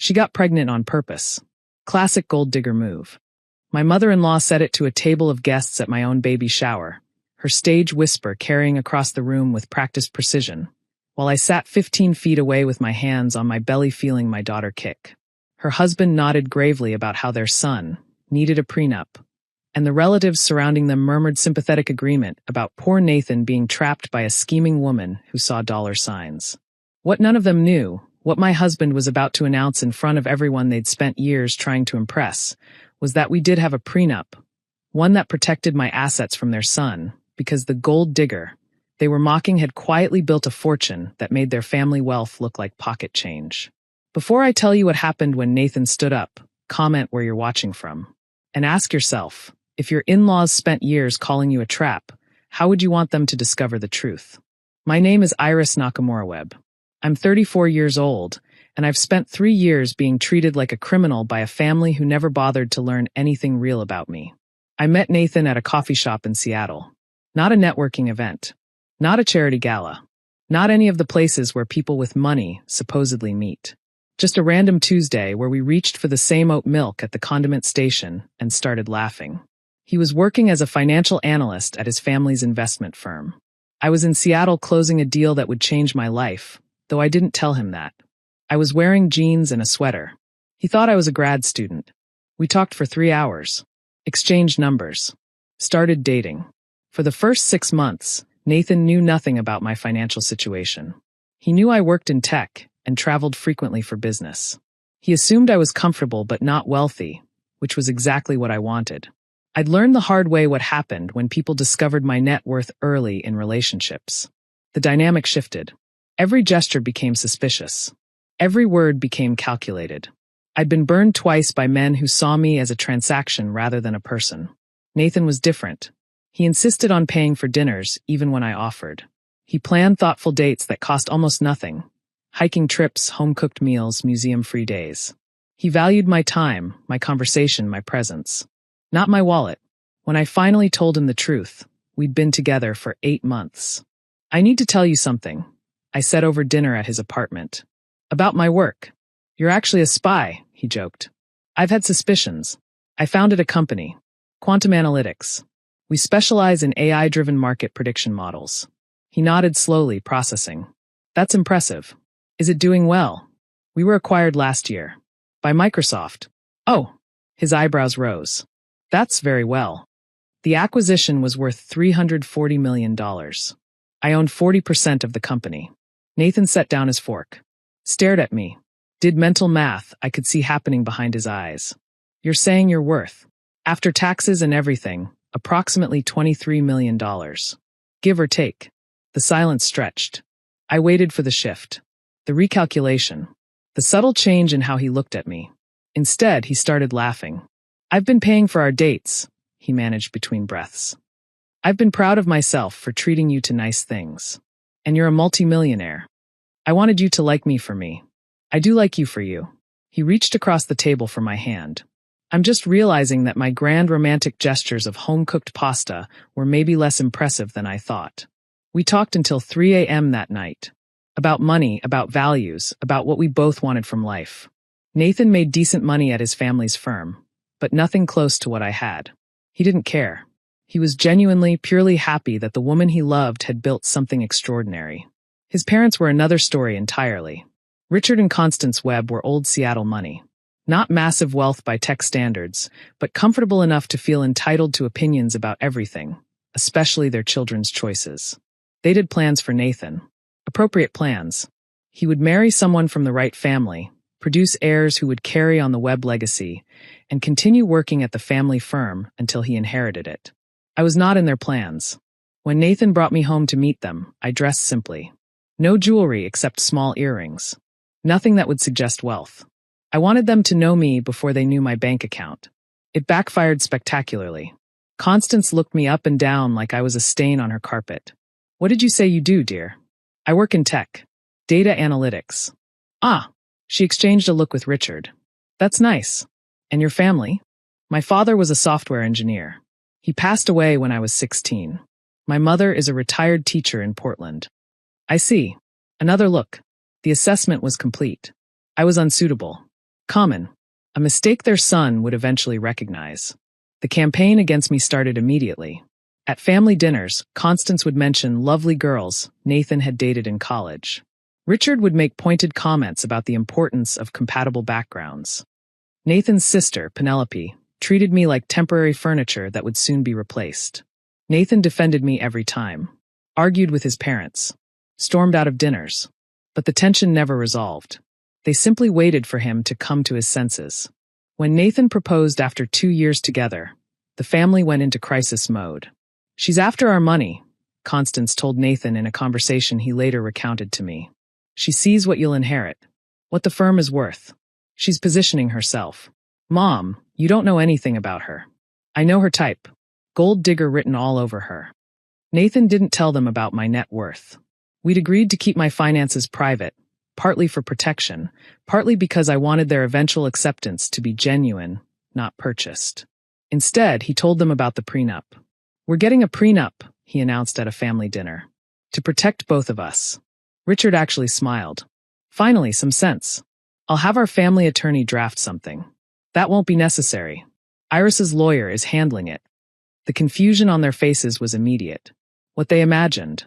She got pregnant on purpose. Classic gold digger move. My mother-in-law said it to a table of guests at my own baby shower, her stage whisper carrying across the room with practiced precision, while I sat 15 feet away with my hands on my belly feeling my daughter kick. Her husband nodded gravely about how their son needed a prenup, and the relatives surrounding them murmured sympathetic agreement about poor Nathan being trapped by a scheming woman who saw dollar signs. What none of them knew, what my husband was about to announce in front of everyone they'd spent years trying to impress, was that we did have a prenup, one that protected my assets from their son, because the gold digger they were mocking had quietly built a fortune that made their family wealth look like pocket change. Before I tell you what happened when Nathan stood up, comment where you're watching from. And ask yourself, if your in-laws spent years calling you a trap, how would you want them to discover the truth? My name is Iris Nakamura-Webb. I'm 34 years old, and I've spent 3 years being treated like a criminal by a family who never bothered to learn anything real about me. I met Nathan at a coffee shop in Seattle. Not a networking event. Not a charity gala. Not any of the places where people with money supposedly meet. Just a random Tuesday where we reached for the same oat milk at the condiment station and started laughing. He was working as a financial analyst at his family's investment firm. I was in Seattle closing a deal that would change my life, though I didn't tell him that. I was wearing jeans and a sweater. He thought I was a grad student. We talked for 3 hours. Exchanged numbers. Started dating. For the first 6 months, Nathan knew nothing about my financial situation. He knew I worked in tech and traveled frequently for business. He assumed I was comfortable but not wealthy, which was exactly what I wanted. I'd learned the hard way what happened when people discovered my net worth early in relationships. The dynamic shifted. Every gesture became suspicious. Every word became calculated. I'd been burned twice by men who saw me as a transaction rather than a person. Nathan was different. He insisted on paying for dinners even when I offered. He planned thoughtful dates that cost almost nothing. Hiking trips, home-cooked meals, museum-free days. He valued my time, my conversation, my presence. Not my wallet. When I finally told him the truth, we'd been together for 8 months. I need to tell you something, I said over dinner at his apartment. About my work. You're actually a spy, he joked. I've had suspicions. I founded a company. Quantum Analytics. We specialize in AI-driven market prediction models. He nodded slowly, processing. That's impressive. Is it doing well? We were acquired last year. By Microsoft. Oh. His eyebrows rose. That's very well. The acquisition was worth $340 million. I owned 40% of the company. Nathan set down his fork. Stared at me. Did mental math I could see happening behind his eyes. You're saying you're worth, after taxes and everything, approximately $23 million. Give or take. The silence stretched. I waited for the shift. The recalculation. The subtle change in how he looked at me. Instead, he started laughing. I've been paying for our dates, he managed between breaths. I've been proud of myself for treating you to nice things. And you're a multimillionaire. I wanted you to like me for me. I do like you for you. He reached across the table for my hand. I'm just realizing that my grand romantic gestures of home-cooked pasta were maybe less impressive than I thought. We talked until 3 a.m. that night. About money, about values, about what we both wanted from life. Nathan made decent money at his family's firm, but nothing close to what I had. He didn't care. He was genuinely, purely happy that the woman he loved had built something extraordinary. His parents were another story entirely. Richard and Constance Webb were old Seattle money. Not massive wealth by tech standards, but comfortable enough to feel entitled to opinions about everything, especially their children's choices. They did plans for Nathan. Appropriate plans. He would marry someone from the right family, produce heirs who would carry on the Webb legacy, and continue working at the family firm until he inherited it. I was not in their plans. When Nathan brought me home to meet them, I dressed simply. No jewelry except small earrings. Nothing that would suggest wealth. I wanted them to know me before they knew my bank account. It backfired spectacularly. Constance looked me up and down like I was a stain on her carpet. What did you say you do, dear? I work in tech. Data analytics. Ah. She exchanged a look with Richard. That's nice. And your family? My father was a software engineer. He passed away when I was 16. My mother is a retired teacher in Portland. I see. Another look. The assessment was complete. I was unsuitable. Common. A mistake their son would eventually recognize. The campaign against me started immediately. At family dinners, Constance would mention lovely girls Nathan had dated in college. Richard would make pointed comments about the importance of compatible backgrounds. Nathan's sister, Penelope, treated me like temporary furniture that would soon be replaced. Nathan defended me every time. Argued with his parents. Stormed out of dinners. But the tension never resolved. They simply waited for him to come to his senses. When Nathan proposed after 2 years together, the family went into crisis mode. "She's after our money," Constance told Nathan in a conversation he later recounted to me. "She sees what you'll inherit, what the firm is worth. She's positioning herself. Mom, you don't know anything about her. I know her type. Gold digger written all over her." Nathan didn't tell them about my net worth. We'd agreed to keep my finances private, partly for protection, partly because I wanted their eventual acceptance to be genuine, not purchased. Instead, he told them about the prenup. "We're getting a prenup," he announced at a family dinner, "to protect both of us." Richard actually smiled. "Finally, some sense. I'll have our family attorney draft something." "That won't be necessary. Iris's lawyer is handling it." The confusion on their faces was immediate. What they imagined,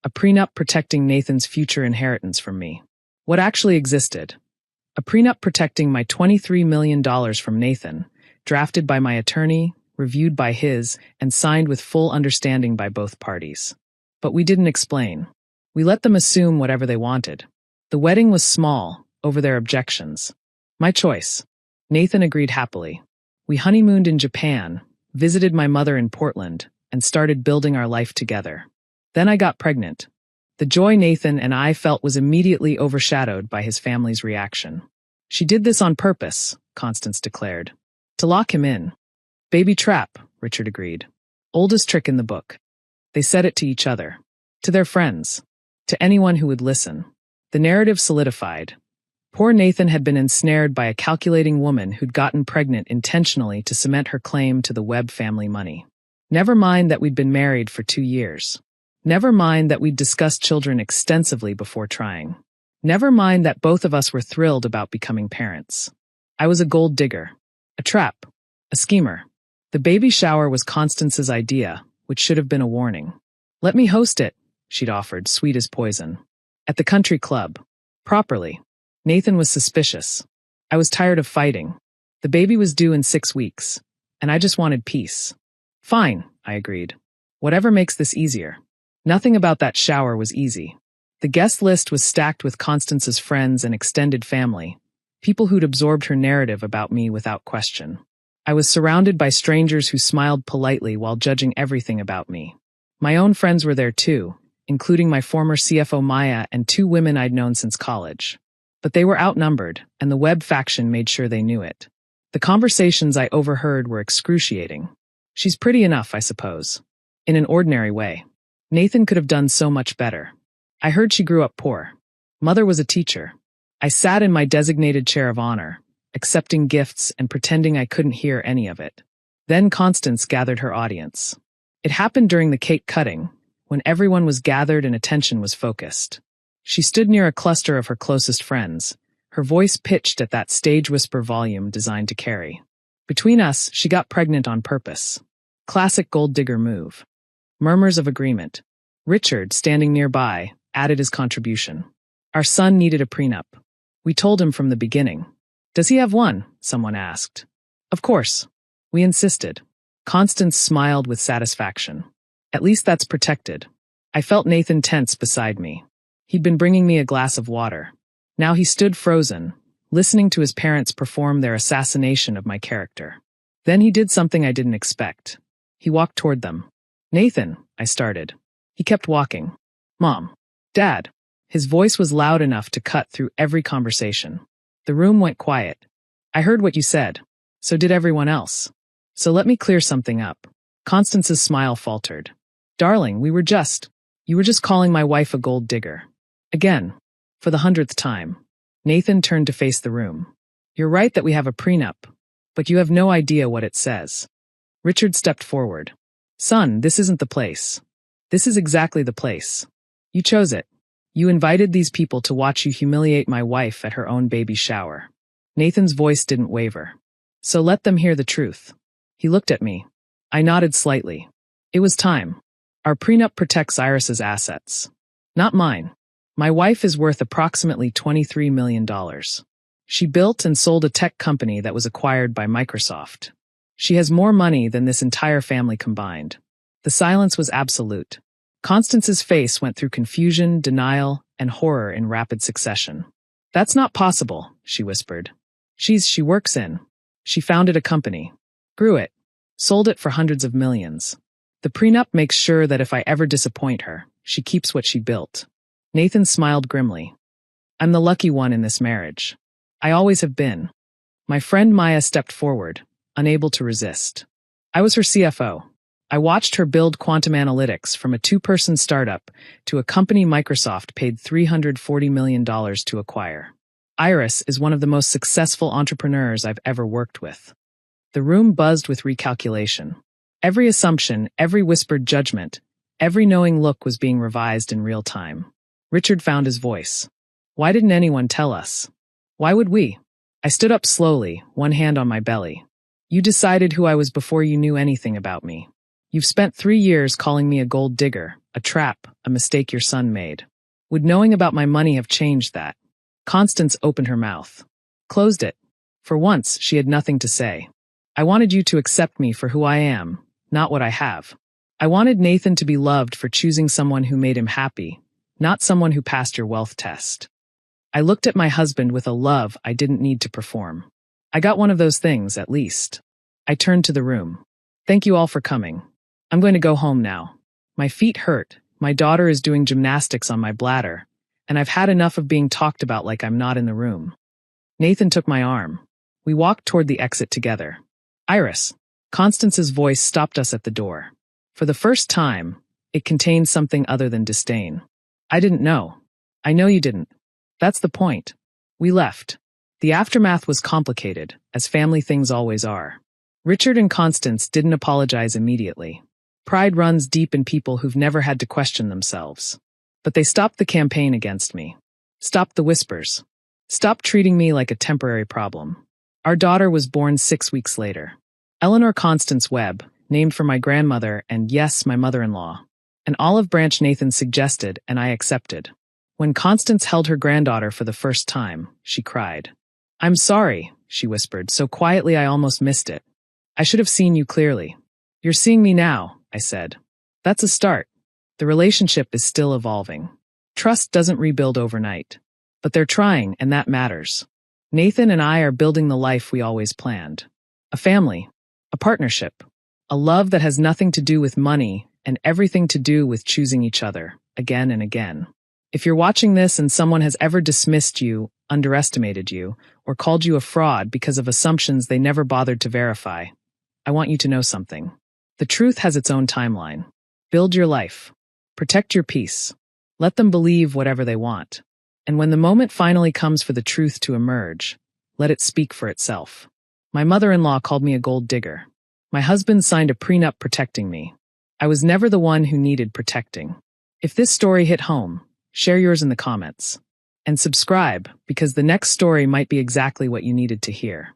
a prenup protecting Nathan's future inheritance from me. What actually existed? A prenup protecting my $23 million from Nathan, drafted by my attorney, reviewed by his, and signed with full understanding by both parties. But we didn't explain. We let them assume whatever they wanted. The wedding was small, over their objections. My choice. Nathan agreed happily. We honeymooned in Japan, visited my mother in Portland, and started building our life together. Then I got pregnant. The joy Nathan and I felt was immediately overshadowed by his family's reaction. "She did this on purpose," Constance declared. "To lock him in." "Baby trap," Richard agreed. "Oldest trick in the book." They said it to each other. To their friends. To anyone who would listen. The narrative solidified. Poor Nathan had been ensnared by a calculating woman who'd gotten pregnant intentionally to cement her claim to the Webb family money. Never mind that we'd been married for 2 years. Never mind that we'd discussed children extensively before trying. Never mind that both of us were thrilled about becoming parents. I was a gold digger. A trap. A schemer. The baby shower was Constance's idea, which should have been a warning. "Let me host it," she'd offered, sweet as poison. "At the country club. Properly." Nathan was suspicious. I was tired of fighting. The baby was due in 6 weeks, and I just wanted peace. "Fine," I agreed. "Whatever makes this easier." Nothing about that shower was easy. The guest list was stacked with Constance's friends and extended family, people who'd absorbed her narrative about me without question. I was surrounded by strangers who smiled politely while judging everything about me. My own friends were there too, including my former CFO Maya and 2 women I'd known since college. But they were outnumbered, and the Webb faction made sure they knew it. The conversations I overheard were excruciating. "She's pretty enough, I suppose. In an ordinary way. Nathan could have done so much better. I heard she grew up poor. Mother was a teacher." I sat in my designated chair of honor, accepting gifts and pretending I couldn't hear any of it. Then Constance gathered her audience. It happened during the cake cutting, when everyone was gathered and attention was focused. She stood near a cluster of her closest friends, her voice pitched at that stage whisper volume designed to carry. Between us, she got pregnant on purpose. Classic gold digger move. Murmurs of agreement. Richard, standing nearby, added his contribution. "Our son needed a prenup. We told him from the beginning." "Does he have one?" someone asked. "Of course." We insisted. Constance smiled with satisfaction. "At least that's protected." I felt Nathan tense beside me. He'd been bringing me a glass of water. Now he stood frozen, listening to his parents perform their assassination of my character. Then he did something I didn't expect. He walked toward them. "Nathan," I started. He kept walking. "Mom. Dad." His voice was loud enough to cut through every conversation. The room went quiet. "I heard what you said. So did everyone else. So let me clear something up." Constance's smile faltered. "Darling, you were just calling my wife a gold digger. Again. For the 100th time." Nathan turned to face the room. "You're right that we have a prenup, but you have no idea what it says." Richard stepped forward. "Son, this isn't the place. This is exactly the place. You chose it. You invited these people to watch you humiliate my wife at her own baby shower. Nathan's voice didn't waver. So let them hear the truth. He looked at me. I nodded slightly. It was time. Our prenup protects Iris's assets. Not mine. My wife is worth approximately $23 million. She built and sold a tech company that was acquired by Microsoft. She has more money than this entire family combined. The silence was absolute. Constance's face went through confusion, denial, and horror in rapid succession. That's not possible, she whispered. She works in. She founded a company. Grew it. Sold it for hundreds of millions. The prenup makes sure that if I ever disappoint her, she keeps what she built. Nathan smiled grimly. I'm the lucky one in this marriage. I always have been. My friend Maya stepped forward, unable to resist. I was her CFO. I watched her build quantum analytics from a 2-person startup to a company Microsoft paid $340 million to acquire. Iris is one of the most successful entrepreneurs I've ever worked with. The room buzzed with recalculation. Every assumption, every whispered judgment, every knowing look was being revised in real time. Richard found his voice. Why didn't anyone tell us? Why would we? I stood up slowly, one hand on my belly. You decided who I was before you knew anything about me. You've spent 3 years calling me a gold digger, a trap, a mistake your son made. Would knowing about my money have changed that? Constance opened her mouth. Closed it. For once, she had nothing to say. I wanted you to accept me for who I am, not what I have. I wanted Nathan to be loved for choosing someone who made him happy, not someone who passed your wealth test. I looked at my husband with a love I didn't need to perform. I got one of those things, at least. I turned to the room. Thank you all for coming. I'm going to go home now. My feet hurt, my daughter is doing gymnastics on my bladder, and I've had enough of being talked about like I'm not in the room. Nathan took my arm. We walked toward the exit together. Iris. Constance's voice stopped us at the door. For the first time, it contained something other than disdain. I didn't know. I know you didn't. That's the point. We left. The aftermath was complicated, as family things always are. Richard and Constance didn't apologize immediately. Pride runs deep in people who've never had to question themselves. But they stopped the campaign against me. Stopped the whispers. Stopped treating me like a temporary problem. Our daughter was born 6 weeks later. Eleanor Constance Webb, named for my grandmother and, yes, my mother-in-law. An olive branch Nathan suggested, and I accepted. When Constance held her granddaughter for the first time, she cried. I'm sorry, she whispered, so quietly I almost missed it. I should have seen you clearly. You're seeing me now, I said. That's a start. The relationship is still evolving. Trust doesn't rebuild overnight. But they're trying, and that matters. Nathan and I are building the life we always planned. A family. A partnership. A love that has nothing to do with money and everything to do with choosing each other, again and again. If you're watching this and someone has ever dismissed you, underestimated you, or called you a fraud because of assumptions they never bothered to verify, I want you to know something. The truth has its own timeline. Build your life. Protect your peace. Let them believe whatever they want. And when the moment finally comes for the truth to emerge, let it speak for itself. My mother-in-law called me a gold digger. My husband signed a prenup protecting me. I was never the one who needed protecting. If this story hit home, share yours in the comments. And subscribe, because the next story might be exactly what you needed to hear.